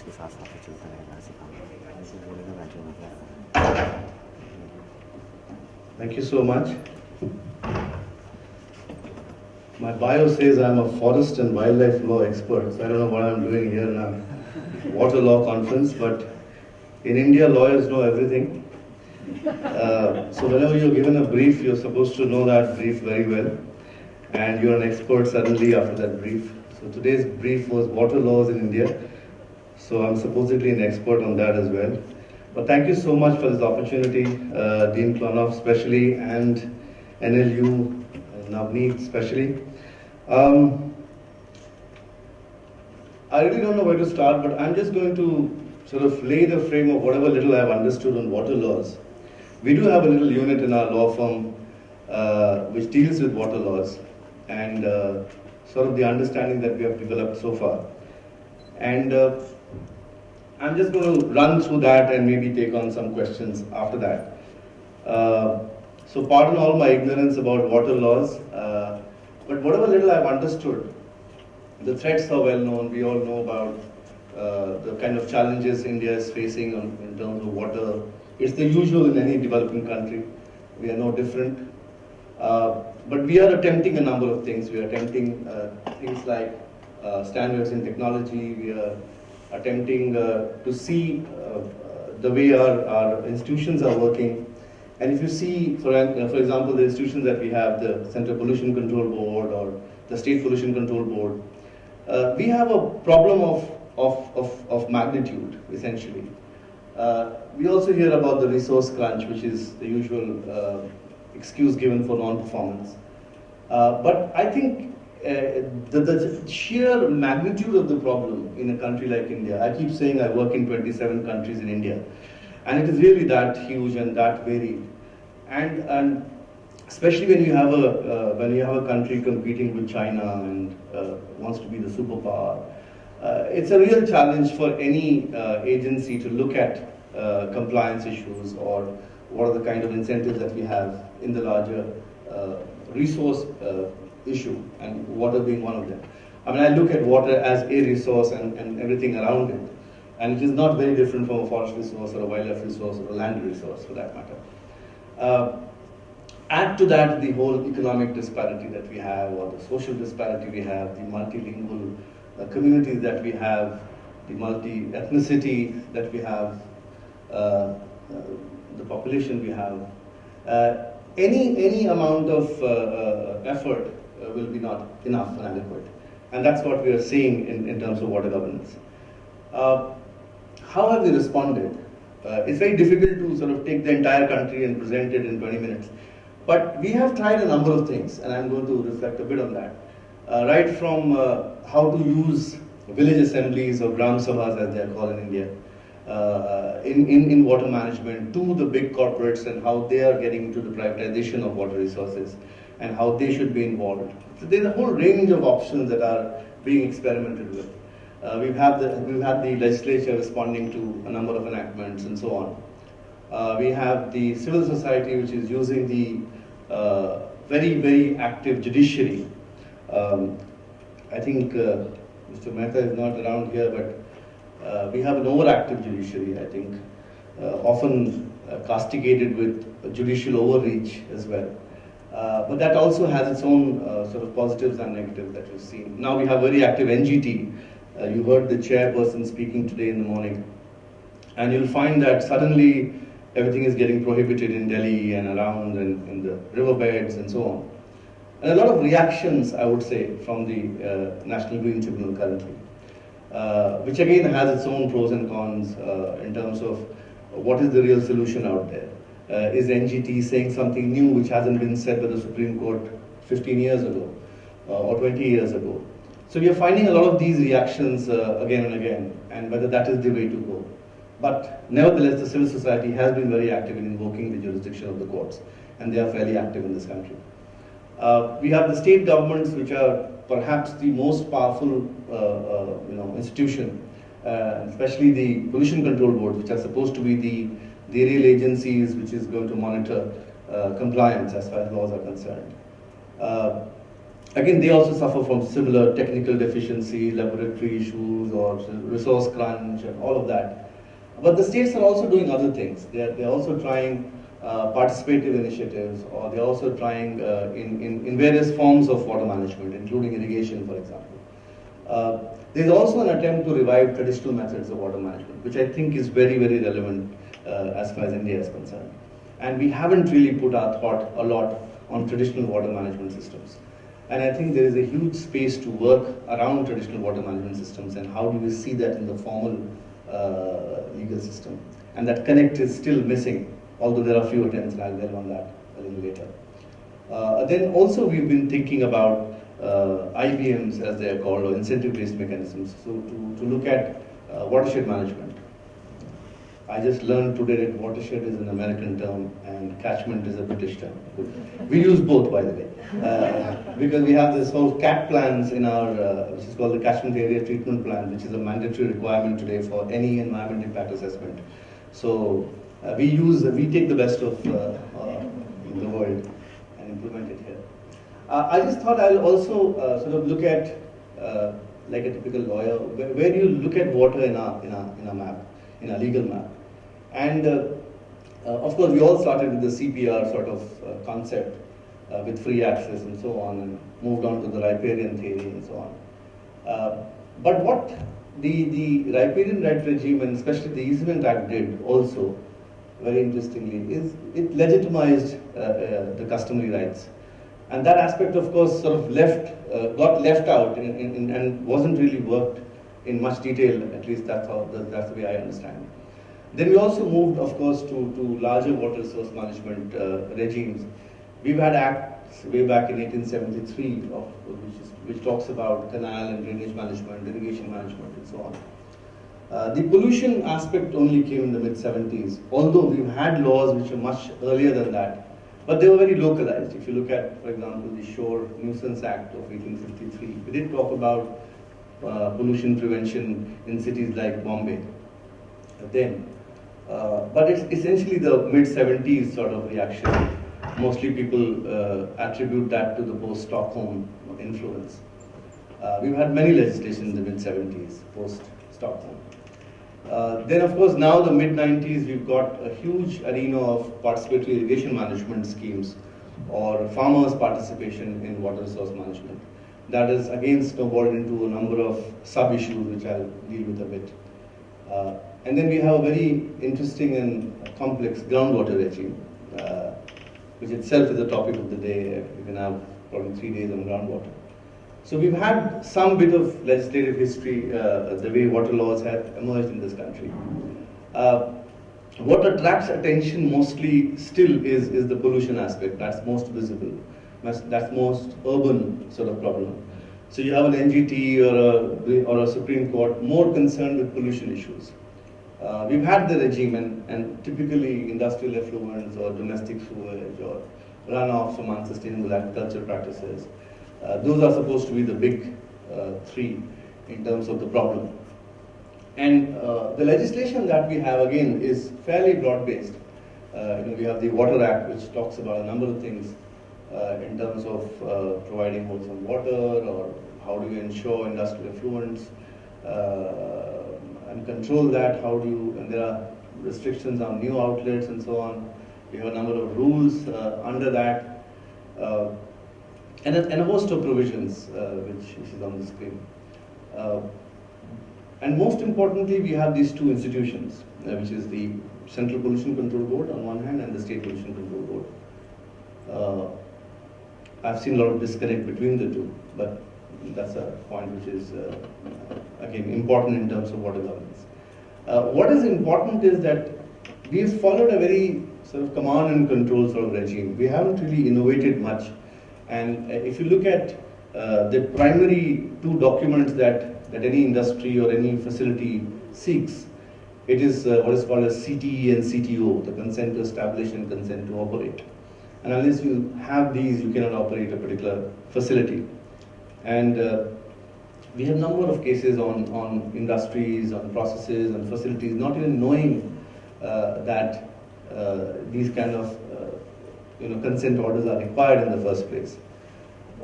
के साथ साथ चलता रहेगा ऐसे काम ऐसे बोलेगा बैठे मतलब। Thank you so much. My bio says I'm a forest and wildlife law expert, so I don't know what I'm doing here in a water law conference, but in India lawyers know everything. So whenever you're given a brief, you're supposed to know that brief very well, and you're an expert suddenly after that brief. So today's brief was water laws in India, so I'm supposedly an expert on that as well. But thank you so much for this opportunity, Dean Klonoff especially, and NLU, Navneet especially. I really don't know where to start, but I'm just going to sort of lay the frame of whatever little I've understood on water laws. We do have a little unit in our law firm which deals with water laws and sort of the understanding that we have developed so far. And I'm just going to run through that and maybe take on some questions after that. So pardon all my ignorance about water laws, but whatever little I've understood, the threats are well known. We all know about the kind of challenges India is facing in terms of water. It's the usual in any developing country. We are no different. But we are attempting a number of things. We are attempting things like standards in technology. We are attempting to see the way our institutions are working. And if you see, for example, the institutions that we have, the Central Pollution Control Board or the State Pollution Control Board, we have a problem of magnitude, essentially. We also hear about the resource crunch, which is the usual excuse given for non-performance. But I think the sheer magnitude of the problem in a country like India, I keep saying I work in 27 countries in India, and it is really that huge and that varied. And especially when you have a country competing with China and wants to be the superpower, it's a real challenge for any agency to look at compliance issues or what are the kind of incentives that we have in the larger resource issue, and water being one of them. I mean, I look at water as a resource and everything around it, and it is not very different from a forest resource or a wildlife resource or a land resource for that matter. Add to that the whole economic disparity that we have, or the social disparity we have, the multilingual communities that we have, the multi-ethnicity that we have, the population we have. Any amount of effort will be not enough and adequate. And that's what we are seeing in terms of water governance. How have we responded? It's very difficult to sort of take the entire country and present it in 20 minutes. But we have tried a number of things, and I'm going to reflect a bit on that. Right from how to use village assemblies or Gram Sabhas, as they are called in India, in water management, to the big corporates and how they are getting into the privatization of water resources and how they should be involved. So there's a whole range of options that are being experimented with. We've had the legislature responding to a number of enactments and so on. We have the civil society, which is using the very, very active judiciary. I think Mr. Mehta is not around here, but we have an overactive judiciary, I think, often castigated with judicial overreach as well. But that also has its own sort of positives and negatives that we've seen. Now we have very active NGT. You heard the chairperson speaking today in the morning. And you'll find that suddenly everything is getting prohibited in Delhi and around and in the riverbeds and so on. And a lot of reactions, I would say, from the National Green Tribunal currently, which again has its own pros and cons in terms of what is the real solution out there. Is NGT saying something new which hasn't been said by the Supreme Court 15 years ago or 20 years ago? So we are finding a lot of these reactions again and again, and whether that is the way to go. But nevertheless, the civil society has been very active in invoking the jurisdiction of the courts, and they are fairly active in this country. We have the state governments, which are perhaps the most powerful institution, especially the Pollution Control Board, which are supposed to be the real agencies which is going to monitor compliance as far as laws are concerned. Again, they also suffer from similar technical deficiency, laboratory issues, or resource crunch, and all of that. But the states are also doing other things. They're also trying participative initiatives, or they're also trying in various forms of water management, including irrigation, for example. There's also an attempt to revive traditional methods of water management, which I think is very, very relevant as far as India is concerned. And we haven't really put our thought a lot on traditional water management systems. And I think there is a huge space to work around traditional water management systems, and how do we see that in the formal legal system. And that connect is still missing, although there are a few attempts, and I'll delve on that a little later. Then also we've been thinking about IBMs, as they are called, or incentive-based mechanisms, so to look at watershed management. I just learned today that watershed is an American term and catchment is a British term. We use both, by the way, because we have this whole CAT plans in our, which is called the Catchment Area Treatment Plan, which is a mandatory requirement today for any environment impact assessment. So we take the best of the world and implement it here. I just thought I'll also sort of look at, like a typical lawyer, where do you look at water in a map, in a legal map. And of course, we all started with the CPR sort of concept with free access and so on, and moved on to the riparian theory and so on. But what the riparian right regime, and especially the Easement Act, did also, very interestingly, is it legitimized the customary rights. And that aspect, of course, sort of got left out and wasn't really worked in much detail. At least that's the way I understand. Then we also moved, of course, to larger water source management regimes. We've had acts way back in 1873, which talks about canal and drainage management, irrigation management, and so on. The pollution aspect only came in the mid-70s, although we've had laws which are much earlier than that, but they were very localized. If you look at, for example, the Shore Nuisance Act of 1853, we did talk about pollution prevention in cities like Bombay then. But it's essentially the mid-70s sort of reaction. Mostly people attribute that to the post-Stockholm influence. We've had many legislation in the mid-70s, post-Stockholm. Then, of course, now the mid-90s, we've got a huge arena of participatory irrigation management schemes, or farmers' participation in water resource management. That is, again, snowballed into a number of sub-issues, which I'll deal with a bit. And then we have a very interesting and complex groundwater regime, which itself is the topic of the day. We can have probably 3 days on groundwater. So we've had some bit of legislative history, the way water laws have emerged in this country. What attracts attention mostly still is the pollution aspect. That's most visible. That's most urban sort of problem. So you have an NGT or a Supreme Court more concerned with pollution issues. We've had the regime, and typically industrial effluents or domestic sewage or runoff from unsustainable agriculture practices. Those are supposed to be the big three in terms of the problem. And the legislation that we have, again, is fairly broad-based. We have the Water Act, which talks about a number of things in terms of providing wholesome water, or how do you ensure industrial effluents and control that, and there are restrictions on new outlets and so on. We have a number of rules under that, and a host of provisions, which is on the screen. And most importantly, we have these two institutions, which is the Central Pollution Control Board on one hand and the State Pollution Control Board. I've seen a lot of disconnect between the two, but that's a point which is, again, important in terms of water governance. What is important is that we've followed a very sort of command and control sort of regime. We haven't really innovated much. And if you look at the primary two documents that any industry or any facility seeks, it is what is called as CTE and CTO, the consent to establish and consent to operate. And unless you have these, you cannot operate a particular facility. And we have a number of cases on industries, on processes, on facilities, not even knowing that these kind of consent orders are required in the first place.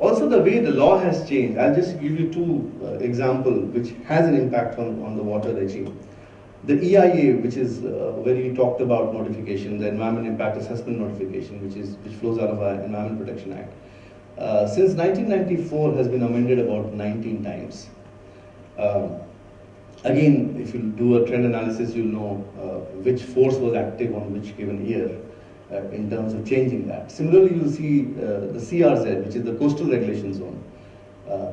Also, the way the law has changed. I'll just give you two examples which has an impact on the water regime. The EIA, which is where we talked about notification, the Environment Impact Assessment notification, which flows out of our Environment Protection Act, since 1994 has been amended about 19 times. Again, if you do a trend analysis, you'll know which force was active on which given year in terms of changing that. Similarly, you'll see the CRZ, which is the Coastal Regulation Zone,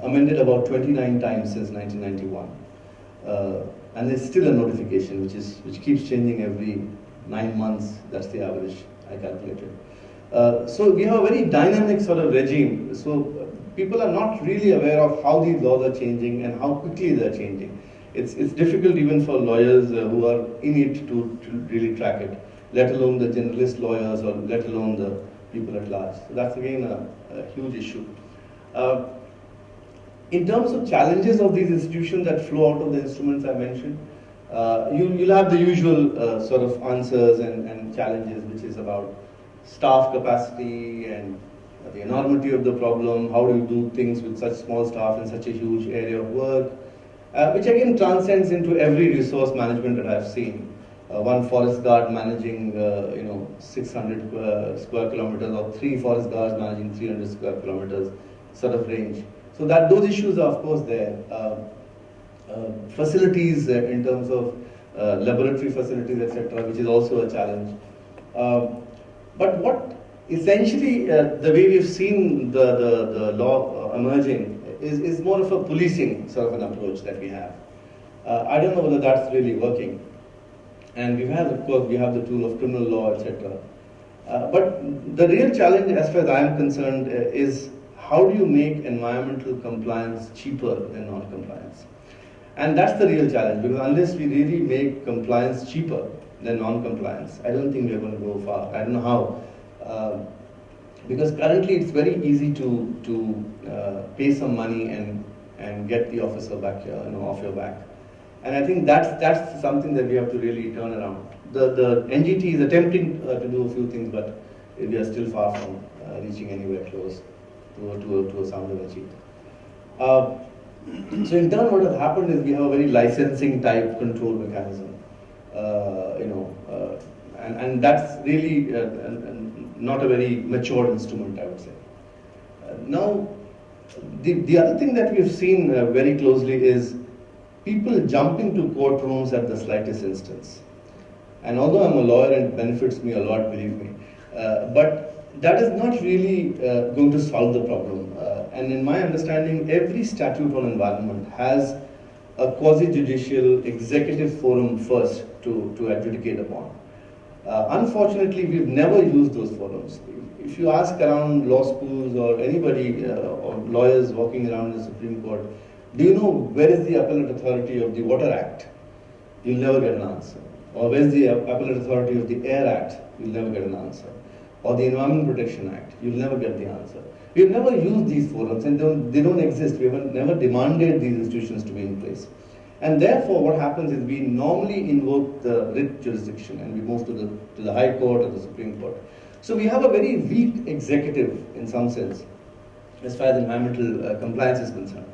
amended about 29 times since 1991. And there's still a notification which keeps changing every 9 months. That's the average I calculated. So we have a very dynamic sort of regime. So people are not really aware of how these laws are changing and how quickly they're changing. It's difficult even for lawyers who are in it to really track it, let alone the generalist lawyers or let alone the people at large. So that's again a huge issue. In terms of challenges of these institutions that flow out of the instruments I mentioned, you'll have the usual sort of answers and challenges, which is about staff capacity and the enormity of the problem. How do you do things with such small staff in such a huge area of work? Which again transcends into every resource management that I've seen. One forest guard managing 600 square kilometers, or 3 forest guards managing 300 square kilometers sort of range. So that those issues are of course there. Facilities in terms of laboratory facilities, etc., which is also a challenge. But what essentially the way we've seen the law emerging is more of a policing sort of an approach that we have. I don't know whether that's really working. And of course, we have the tool of criminal law, etc. But the real challenge, as far as I am concerned, is how do you make environmental compliance cheaper than non-compliance? And that's the real challenge, because unless we really make compliance cheaper than non-compliance, I don't think we're going to go far. I don't know how. Because currently it's very easy to pay some money and get the officer back here, off your back. And I think that's something that we have to really turn around. The NGT is attempting to do a few things, but we are still far from reaching anywhere close to a sound of achieved. So in turn, what has happened is we have a very licensing type control mechanism, and that's really not a very matured instrument, I would say. Now, the other thing that we've seen very closely is people jumping to courtrooms at the slightest instance. And although I'm a lawyer and it benefits me a lot, believe me, but that is not really going to solve the problem. And in my understanding, every statute on environment has a quasi-judicial executive forum first to adjudicate upon. Unfortunately, we've never used those forums. If you ask around law schools or anybody or lawyers walking around the Supreme Court, do you know where is the appellate authority of the Water Act? You'll never get an answer. Or where is the appellate authority of the Air Act? You'll never get an answer. Or the Environment Protection Act? You'll never get the answer. We've never used these forums, and they don't exist. We have never demanded these institutions to be in place. And therefore, what happens is we normally invoke the writ jurisdiction and we move to the High Court or the Supreme Court. So we have a very weak executive in some sense, as far as environmental compliance is concerned.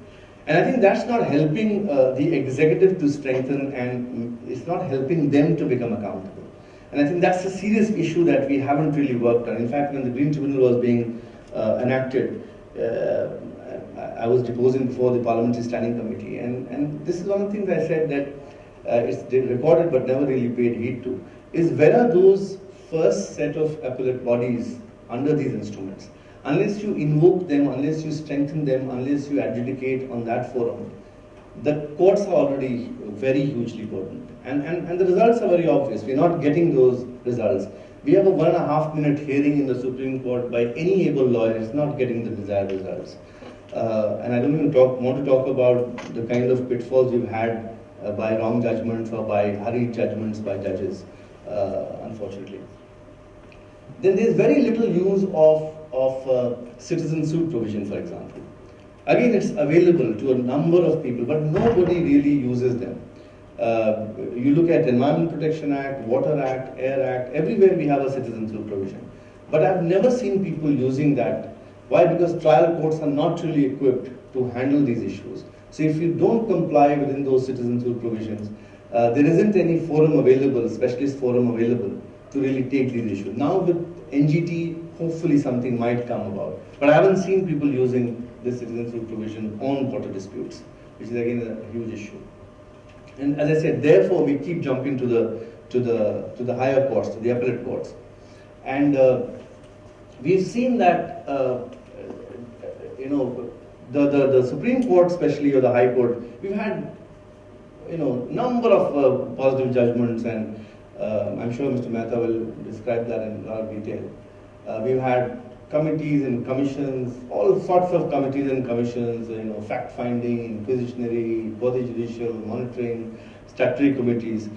And I think that's not helping the executive to strengthen, and it's not helping them to become accountable. And I think that's a serious issue that we haven't really worked on. In fact, when the Green Tribunal was being enacted, I was deposing before the Parliamentary Standing Committee, and this is one of the things I said that it's recorded but never really paid heed to, is where are those first set of appellate bodies under these instruments? Unless you invoke them, unless you strengthen them, unless you adjudicate on that forum, the courts are already very hugely burdened. And the results are very obvious. We're not getting those results. We have a 1.5 minute hearing in the Supreme Court by any able lawyer. It's not getting the desired results. And I don't even want to talk about the kind of pitfalls we've had by wrong judgments or by hurried judgments by judges, unfortunately. Then there's very little use of citizen suit provision, for example. Again, it's available to a number of people, but nobody really uses them. You look at Environment Protection Act, Water Act, Air Act, everywhere we have a citizen suit provision. But I've never seen people using that Why? Because trial courts are not really equipped to handle these issues. So if you don't comply within those citizens' rule provisions, there isn't any forum available, specialist forum available to really take these issues. Now with NGT, hopefully something might come about. But I haven't seen people using this citizens' rule provision on water disputes, which is again a huge issue. And as I said, therefore we keep jumping to the higher courts, to the appellate courts. And we've seen that the Supreme Court, especially, or the High Court, we've had number of positive judgments, and I'm sure Mr. Mehta will describe that in a lot of detail. We've had committees and commissions, all sorts of committees and commissions, fact-finding, inquisitionary, judicial, monitoring, statutory committees.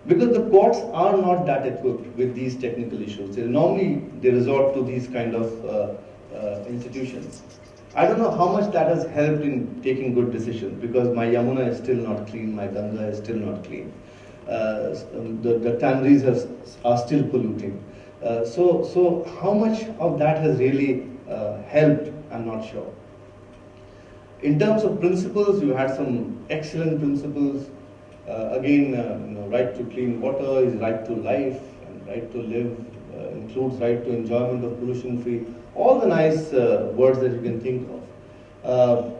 Because the courts are not that equipped with these technical issues. Normally, they resort to these kind of institutions. I don't know how much that has helped in taking good decisions, because my Yamuna is still not clean, my Ganga is still not clean. The tanneries are still polluting. So how much of that has really helped, I'm not sure. In terms of principles, you had some excellent principles. Right to clean water is right to life, and right to live includes right to enjoyment of pollution-free. All the nice words that you can think of.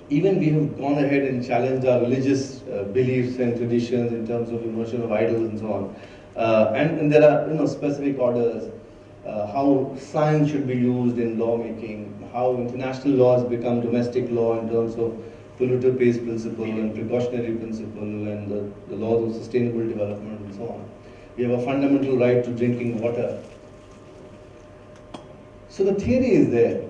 Even we have gone ahead and challenged our religious beliefs and traditions in terms of immersion of idols and so on. And there are specific orders, how science should be used in lawmaking, how international laws become domestic law in terms of polluter pays principle and precautionary principle, and the laws of sustainable development and so on. We have a fundamental right to drinking water. So the theory is there,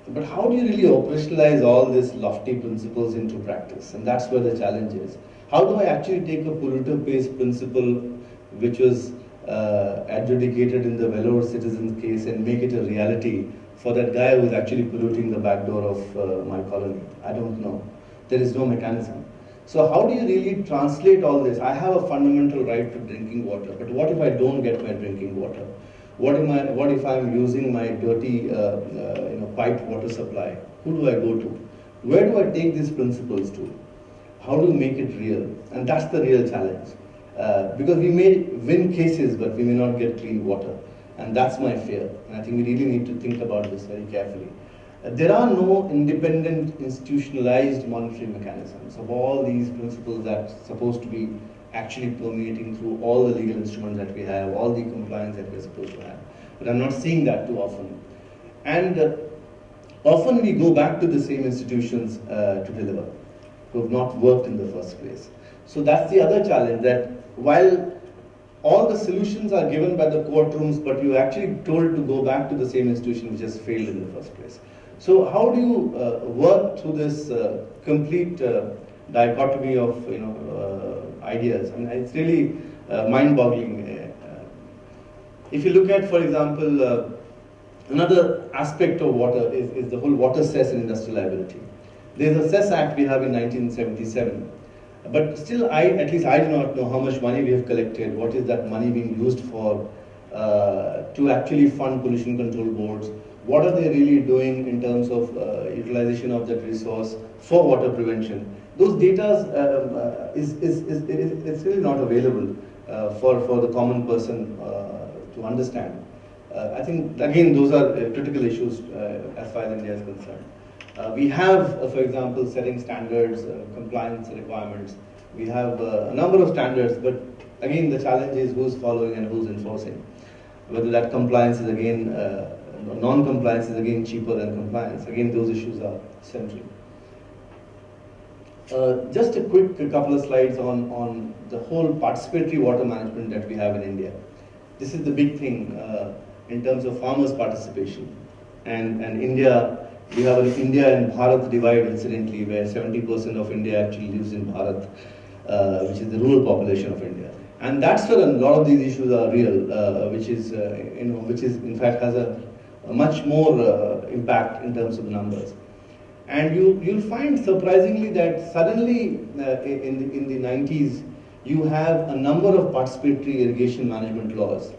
but how do you really operationalize all these lofty principles into practice? And that's where the challenge is. How do I actually take a polluter pays principle, which was adjudicated in the Vellore citizens case, and make it a reality for that guy who is actually polluting the back door of my colony? I don't know. There is no mechanism. So how do you really translate all this? I have a fundamental right to drinking water, but what if I don't get my drinking water? What if I'm using my dirty piped water supply? Who do I go to? Where do I take these principles to? How do you make it real? And that's the real challenge. Because we may win cases, but we may not get clean water. And that's my fear. And I think we really need to think about this very carefully. There are no independent institutionalized monitoring mechanisms of all these principles that are supposed to be actually permeating through all the legal instruments that we have, all the compliance that we're supposed to have. But I'm not seeing that too often. And often we go back to the same institutions to deliver, who have not worked in the first place. So that's the other challenge, that while all the solutions are given by the courtrooms, but you're actually told to go back to the same institution which has failed in the first place. So how do you work through this complete dichotomy of ideas? And it's really mind-boggling. If you look at, for example, another aspect of water is the whole water cess and industrial liability. There's a cess act we have in 1977. But still, at least I do not know how much money we have collected, what is that money being used for, to actually fund pollution control boards, what are they really doing in terms of utilization of that resource for water prevention. Those data is really not available for the common person to understand. I think, again, those are critical issues as far as India is concerned. We have, for example, setting standards, compliance requirements. We have a number of standards, but again, the challenge is who's following and who's enforcing. Whether that compliance is again, non-compliance is again cheaper than compliance. Again, those issues are central. Just a quick couple of slides on the whole participatory water management that we have in India. This is the big thing in terms of farmers' participation. And India, we have an India and Bharat divide, incidentally, where 70% of India actually lives in Bharat, which is the rural population of India. And that's where a lot of these issues are real, which is in fact has a much more impact in terms of the numbers. And you'll find surprisingly that suddenly in the 90s, you have a number of participatory irrigation management laws.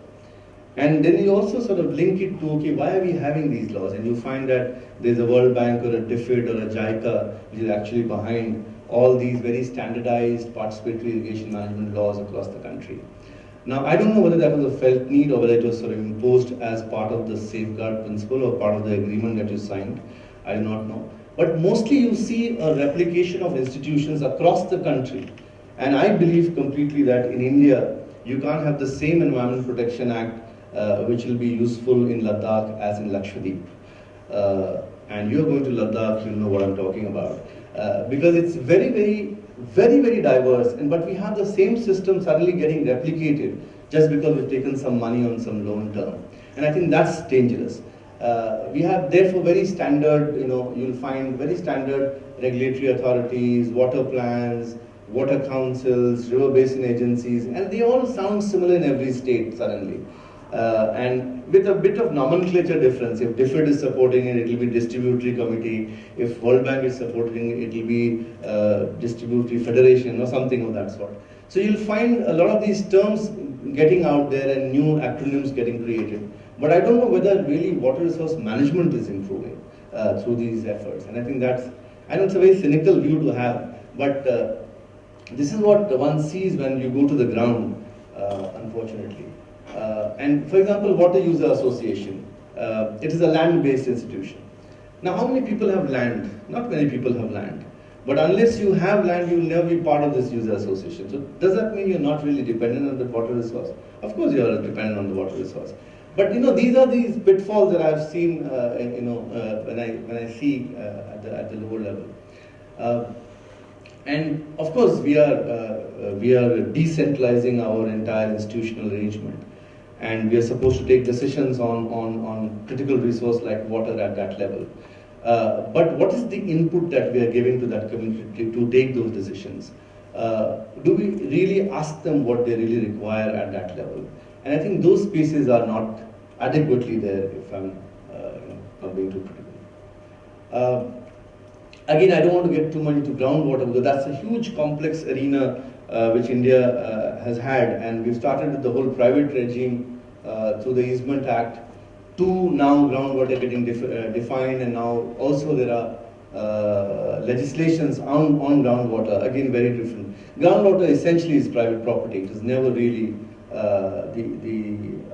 And then you also sort of link it to, okay, why are we having these laws? And you find that there's a World Bank or a DFID or a JICA which is actually behind all these very standardized participatory irrigation management laws across the country. Now, I don't know whether that was a felt need or whether it was sort of imposed as part of the safeguard principle or part of the agreement that you signed. I do not know. But mostly you see a replication of institutions across the country. And I believe completely that in India, you can't have the same Environment Protection Act which will be useful in Ladakh as in Lakshadweep. And you're going to Ladakh, you'll know what I'm talking about. Because it's very diverse, but we have the same system suddenly getting replicated just because we've taken some money on some loan term. And I think that's dangerous. We have therefore very standard, you'll find very standard regulatory authorities, water plans, water councils, river basin agencies, and they all sound similar in every state suddenly. And with a bit of nomenclature difference. If DFID is supporting it, it will be Distributory Committee. If World Bank is supporting it, it will be Distributory Federation or something of that sort. So you'll find a lot of these terms getting out there and new acronyms getting created. But I don't know whether really water resource management is improving through these efforts. And I think I know it's a very cynical view to have, but this is what one sees when you go to the ground, unfortunately. And for example, Water User Association, it is a land-based institution. Now, how many people have land? Not many people have land. But unless you have land, you will never be part of this user association. So does that mean you're not really dependent on the water resource? Of course you are dependent on the water resource. But these are these pitfalls that I've seen, when I see at the lower level. And of course, we are decentralizing our entire institutional arrangement. And we are supposed to take decisions on critical resource like water at that level. But what is the input that we are giving to that community to take those decisions? Do we really ask them what they really require at that level? And I think those pieces are not adequately there, if I'm not being too critical. Again, I don't want to get too much into groundwater because that's a huge complex arena which India has had, and we've started with the whole private regime through the Easement Act to now groundwater getting defined, and now also there are legislations on groundwater, again very different. Groundwater essentially is private property. It is never really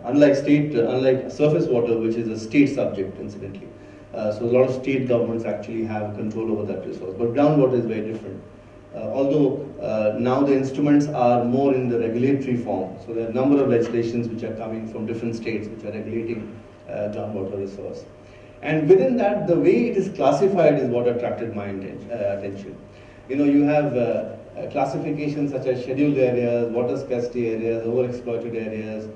unlike surface water, which is a state subject incidentally. So a lot of state governments actually have control over that resource, but groundwater is very different. Although now the instruments are more in the regulatory form, so there are a number of legislations which are coming from different states which are regulating groundwater resource. And within that, the way it is classified is what attracted my attention. You have classifications such as scheduled areas, water scarcity areas, overexploited areas.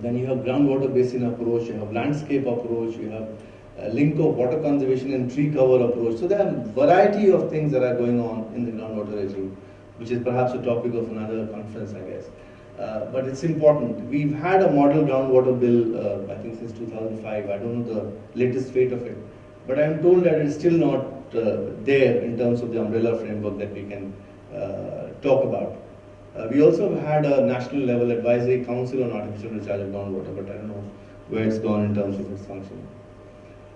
Then you have groundwater basin approach, you have landscape approach, you have a link of water conservation and tree cover approach. So there are a variety of things that are going on in the groundwater regime, which is perhaps a topic of another conference, I guess. But it's important. We've had a model groundwater bill, I think since 2005. I don't know the latest fate of it. But I'm told that it's still not there in terms of the umbrella framework that we can talk about. We also had a national level advisory council on artificial recharge of groundwater, but I don't know where it's gone in terms of its function.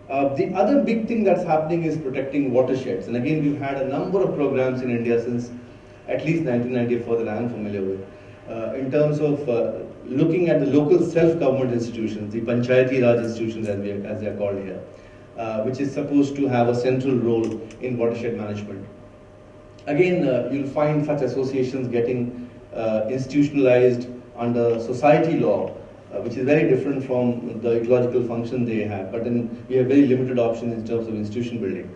The other big thing that's happening is protecting watersheds. And again, we've had a number of programs in India since at least 1994 that I'm familiar with, in terms of looking at the local self-government institutions, the Panchayati Raj institutions as they are called here, which is supposed to have a central role in watershed management. Again, you'll find such associations getting institutionalized under society law, which is very different from the ecological function they have. But then we have very limited options in terms of institution building.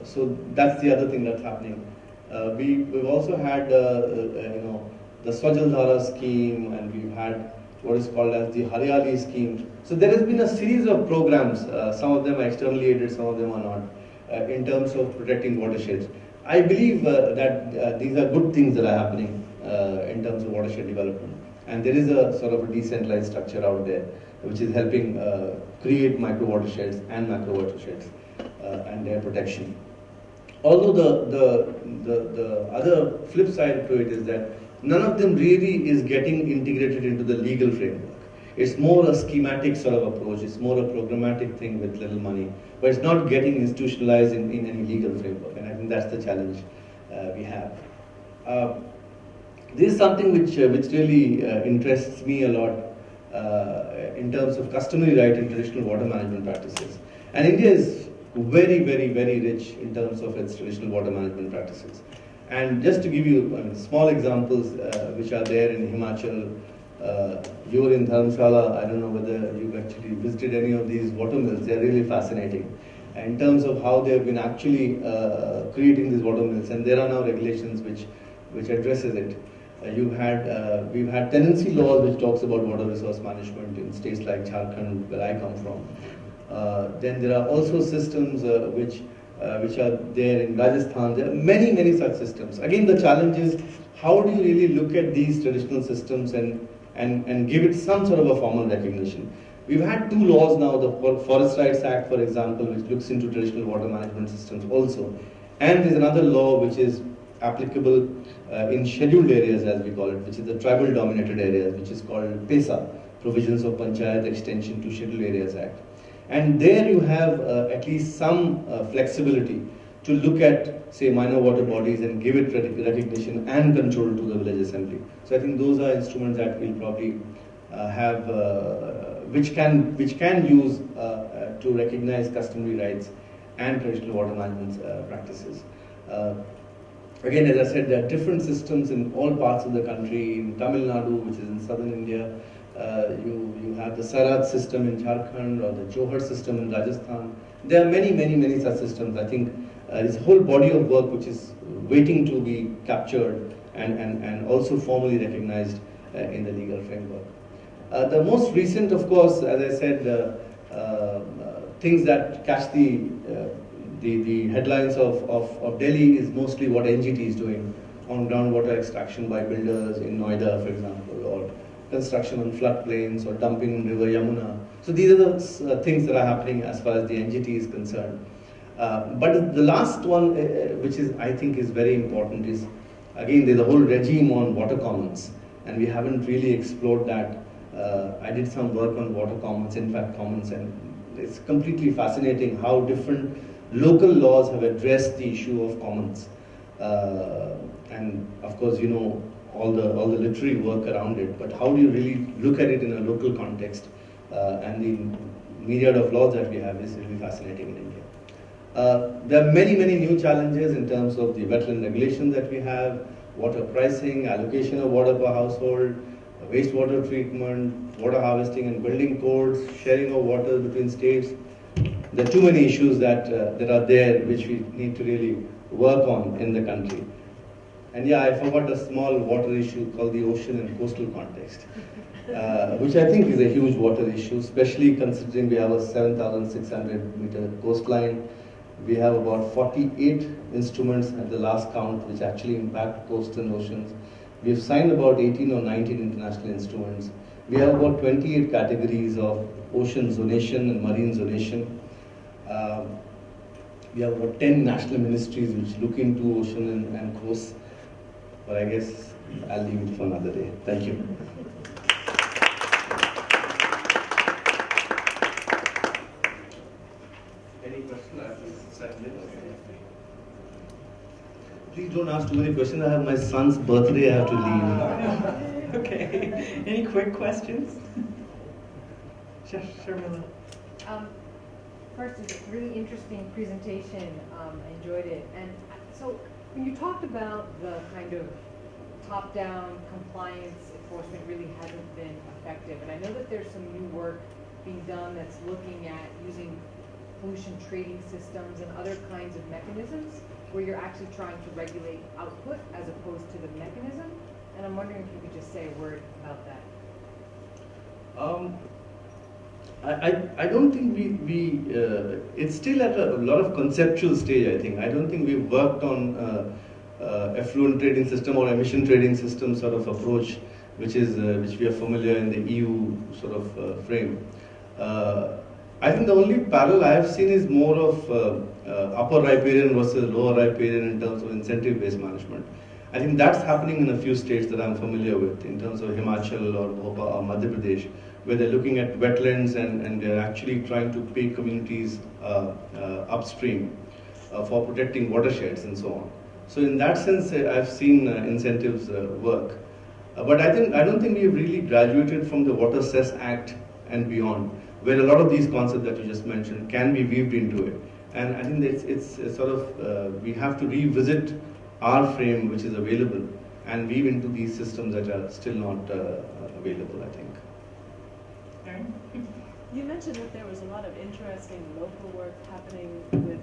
So that's the other thing that's happening. We've also had the Swajal Dhara scheme, and we've had what is called as the Haryali scheme. So there has been a series of programs. Some of them are externally aided, some of them are not, in terms of protecting watersheds. I believe that these are good things that are happening in terms of watershed development. And there is a sort of a decentralized structure out there which is helping create micro watersheds and macro watersheds and their protection. Although the other flip side to it is that none of them really is getting integrated into the legal framework. It's more a schematic sort of approach, it's more a programmatic thing with little money, but it's not getting institutionalized in any legal framework, and I think that's the challenge we have. This is something which really interests me a lot in terms of customary right in traditional water management practices. And India is very, very, very rich in terms of its traditional water management practices. And just to give you small examples which are there in Himachal, you're in Dharamshala, I don't know whether you've actually visited any of these water mills, they're really fascinating. In terms of how they have been actually creating these water mills, and there are now regulations which addresses it. We've had tenancy laws which talks about water resource management in states like Jharkhand, where I come from. Then there are also systems which are there in Rajasthan. There are many, many such systems. Again, the challenge is how do you really look at these traditional systems and give it some sort of a formal recognition. We've had two laws now, the Forest Rights Act, for example, which looks into traditional water management systems also. And there's another law which is applicable in scheduled areas, as we call it, which is the tribal dominated areas, which is called PESA, Provisions of Panchayat Extension to Scheduled Areas Act. And there you have at least some flexibility to look at, say, minor water bodies and give it recognition and control to the village assembly. So I think those are instruments that we'll probably have, which can use to recognize customary rights and traditional water management practices. Again, as I said, there are different systems in all parts of the country. In Tamil Nadu, which is in southern India, you have the Sarat system in Jharkhand or the Johar system in Rajasthan. There are many, many, many such systems. I think there's a whole body of work which is waiting to be captured and also formally recognized in the legal framework. The most recent, of course, as I said, things that catch the headlines of Delhi is mostly what NGT is doing on groundwater extraction by builders in Noida, for example, or construction on floodplains or dumping in river Yamuna. So these are the things that are happening as far as the NGT is concerned. But the last one, which is I think is very important, is again there's a whole regime on water commons, and we haven't really explored that. I did some work on water commons, impact commons, and it's completely fascinating how different local laws have addressed the issue of commons. And of course, you know all the literary work around it, but how do you really look at it in a local context? And the myriad of laws that we have is really fascinating in India. There are many, many new challenges in terms of the wetland regulation that we have, water pricing, allocation of water per household, wastewater treatment, water harvesting and building codes, sharing of water between states. There are too many issues that are there which we need to really work on in the country. And yeah, I forgot a small water issue called the ocean and coastal context, which I think is a huge water issue, especially considering we have a 7,600 meter coastline. We have about 48 instruments at the last count which actually impact coast and oceans. We have signed about 18 or 19 international instruments. We have about 28 categories of ocean zonation and marine zonation. We have about 10 national ministries which look into ocean and coast. But I guess I'll leave it for another day. Thank you. Any questions? Please don't ask too many questions. I have my son's birthday. I have to leave. Okay. Any quick questions? Sharmila. First, it's a really interesting presentation. I enjoyed it. And so, when you talked about the kind of top-down compliance enforcement really hasn't been effective, and I know that there's some new work being done that's looking at using pollution trading systems and other kinds of mechanisms where you're actually trying to regulate output as opposed to the mechanism. And I'm wondering if you could just say a word about that. I don't think it's still at a lot of conceptual stage, I think. I don't think we've worked on effluent trading system or emission trading system sort of approach, which we are familiar in the EU sort of frame. I think the only parallel I have seen is more of upper riparian versus lower riparian in terms of incentive-based management. I think that's happening in a few states that I'm familiar with, in terms of Himachal or Bhopal or Madhya Pradesh, where they're looking at wetlands and they're actually trying to pay communities upstream for protecting watersheds and so on. So in that sense, I've seen incentives work. But I don't think we've really graduated from the Water Cess Act and beyond, where a lot of these concepts that you just mentioned can be weaved into it. And I think that it's sort of, we have to revisit our frame which is available and weave into these systems that are still not available, I think. Erin? You mentioned that there was a lot of interesting local work happening with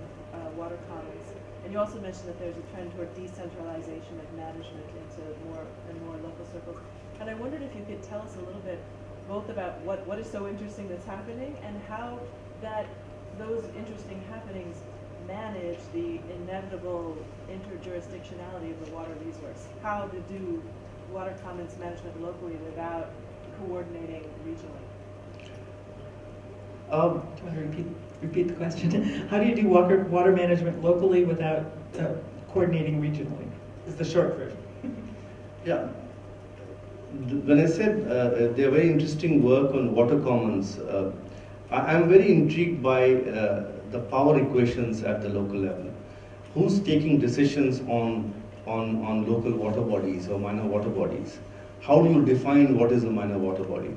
water commons, and you also mentioned that there's a trend toward decentralization of management into more and more local circles. And I wondered if you could tell us a little bit both about what is so interesting that's happening and how those interesting happenings manage the inevitable interjurisdictionality of the water resource. How to do water commons management locally without coordinating regionally. Do you want to repeat the question? How do you do water management locally without coordinating regionally? Is the short version. Yeah. When I said they're very interesting work on water commons, I'm very intrigued by the power equations at the local level. Who's taking decisions on local water bodies or minor water bodies? How do you define what is a minor water body?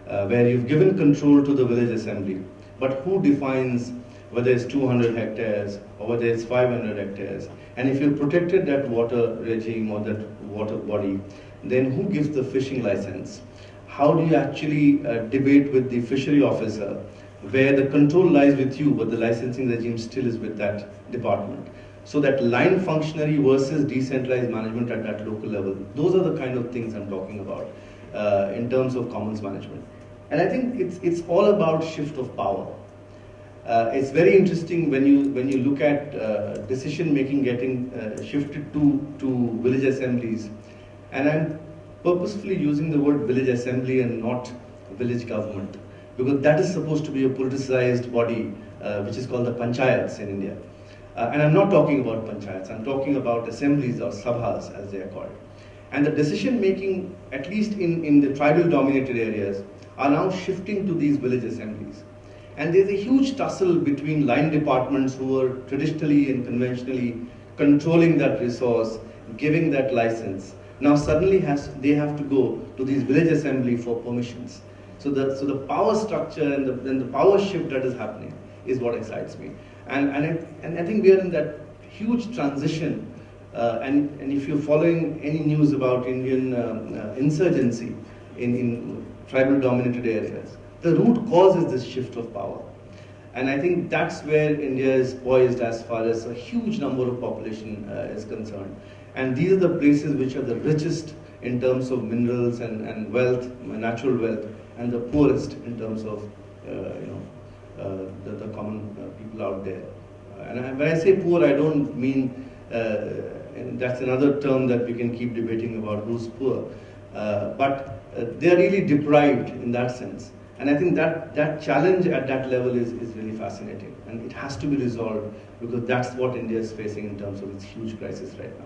Where you've given control to the village assembly, but who defines whether it's 200 hectares or whether it's 500 hectares? And if you've protected that water regime or that water body, then who gives the fishing license? How do you actually debate with the fishery officer, where the control lies with you, but the licensing regime still is with that department? So that line functionary versus decentralized management at that local level, those are the kind of things I'm talking about in terms of commons management. And I think it's all about shift of power. It's very interesting when you look at decision making getting shifted to village assemblies, and I'm purposefully using the word village assembly and not village government, because that is supposed to be a politicized body which is called the panchayats in India. And I'm not talking about panchayats, I'm talking about assemblies or sabhas as they are called. And the decision making, at least in the tribal dominated areas, are now shifting to these village assemblies. And there's a huge tussle between line departments who are traditionally and conventionally controlling that resource, giving that license. Now suddenly they have to go to these village assembly for permissions. So the power structure and the power shift that is happening is what excites me. And I think we are in that huge transition. And if you're following any news about Indian insurgency in tribal dominated areas, the root cause is this shift of power. And I think that's where India is poised as far as a huge number of population is concerned. And these are the places which are the richest in terms of minerals and wealth, natural wealth, and the poorest in terms of the common people out there. And when I say poor, I don't mean, and that's another term that we can keep debating about who's poor, but they're really deprived in that sense. And I think that challenge at that level is really fascinating, and it has to be resolved, because that's what India is facing in terms of its huge crisis right now.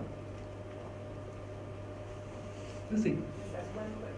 Lucy. One quick